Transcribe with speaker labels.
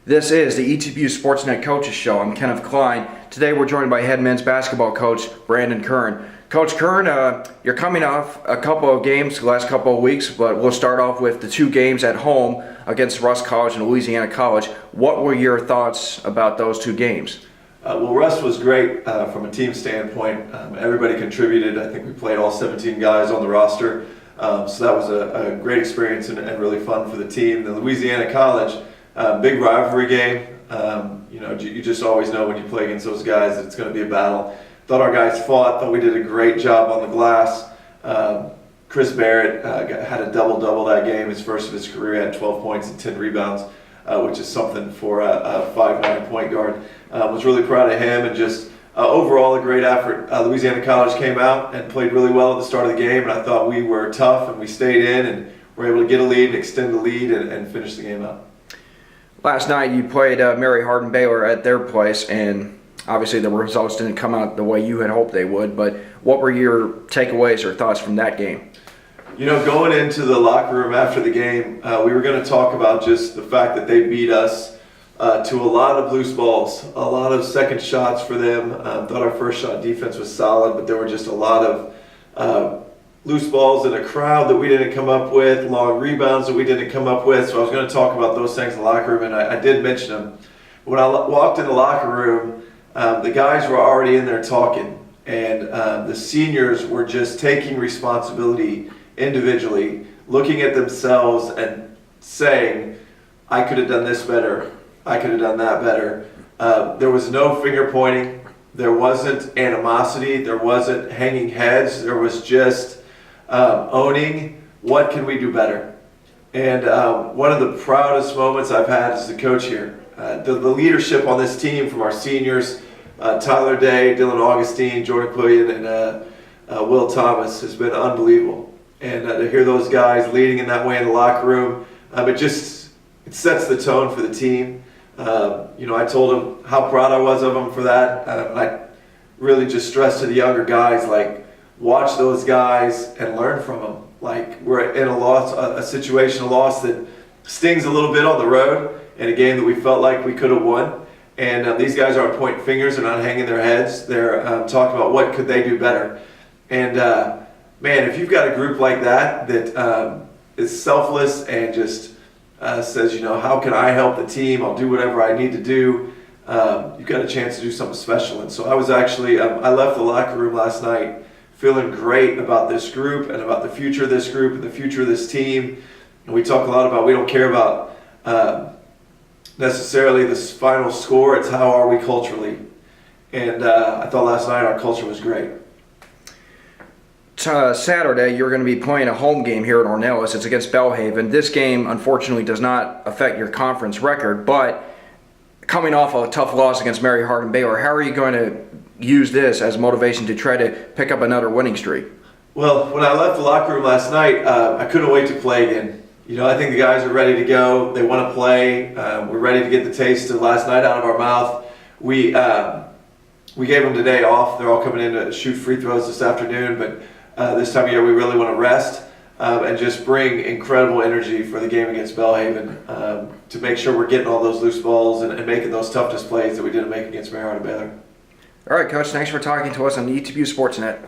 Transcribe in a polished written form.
Speaker 1: This is the ETBU Sportsnet Coaches Show. I'm Kenneth Klein. Today we're joined by head men's basketball coach Brandon Curran. Coach Curran, you're coming off a couple of games the last couple of weeks, but we'll start off with the two games at home against Rusk College and Louisiana College. What were your thoughts about those two games?
Speaker 2: Well, Rusk was great from a team standpoint. Everybody contributed. I think we played all 17 guys on the roster. So that was a great experience and really fun for the team. The Louisiana College, big rivalry game. You just always know when you play against those guys that it's going to be a battle. Thought our guys thought we did a great job on the glass. Chris Barrett had a double-double that game, his first of his career, had 12 points and 10 rebounds, which is something for a 5'9" point guard. Was really proud of him, and just overall a great effort. Louisiana College came out and played really well at the start of the game, and I thought we were tough and we stayed in and were able to get a lead and extend the lead and finish the game out.
Speaker 1: Last night you played Mary Hardin-Baylor at their place, and obviously the results didn't come out the way you had hoped they would, but what were your takeaways or thoughts from that game?
Speaker 2: You know, going into the locker room after the game, we were going to talk about just the fact that they beat us to a lot of loose balls, a lot of second shots for them. Thought our first shot defense was solid, but there were just a lot of loose balls in a crowd that we didn't come up with, long rebounds that we didn't come up with. So I was going to talk about those things in the locker room, and I did mention them. When I walked in the locker room, the guys were already in there talking, and the seniors were just taking responsibility individually, looking at themselves and saying, I could have done this better, I could have done that better. There was no finger pointing, there wasn't animosity, there wasn't hanging heads, there was just owning what can we do better. And one of the proudest moments I've had as the coach here, the leadership on this team from our seniors, Tyler Day, Dylan Augustine, Jordan Quillian, and Will Thomas has been unbelievable. And to hear those guys leading in that way in the locker room, it sets the tone for the team. I told them how proud I was of them for that. I really just stressed to the younger guys, like, watch those guys and learn from them. Like, we're in a situation, a loss that stings a little bit on the road in a game that we felt like we could have won. And these guys aren't pointing fingers, they're not hanging their heads. They're talking about what could they do better. And man, if you've got a group like that is selfless and just says, how can I help the team? I'll do whatever I need to do. You've got a chance to do something special. And so I was actually, I left the locker room last night feeling great about this group and about the future of this group and the future of this team. And we talk a lot about, we don't care about necessarily this final score, it's how are we culturally. And I thought last night our culture was great.
Speaker 1: Saturday, you're going to be playing a home game here at Ornelas. It's against Belhaven. This game, unfortunately, does not affect your conference record, but coming off a tough loss against Mary Hardin-Baylor, how are you going to use this as motivation to try to pick up another winning streak?
Speaker 2: Well, when I left the locker room last night, I couldn't wait to play again. I think the guys are ready to go. They want to play. We're ready to get the taste of last night out of our mouth. We gave them today off. They're all coming in to shoot free throws this afternoon, but this time of year we really want to rest and just bring incredible energy for the game against Belhaven to make sure we're getting all those loose balls and making those tough displays that we didn't make against Mary Hardin-Baylor.
Speaker 1: All right, Coach, thanks for talking to us on the ETBU Sportsnet.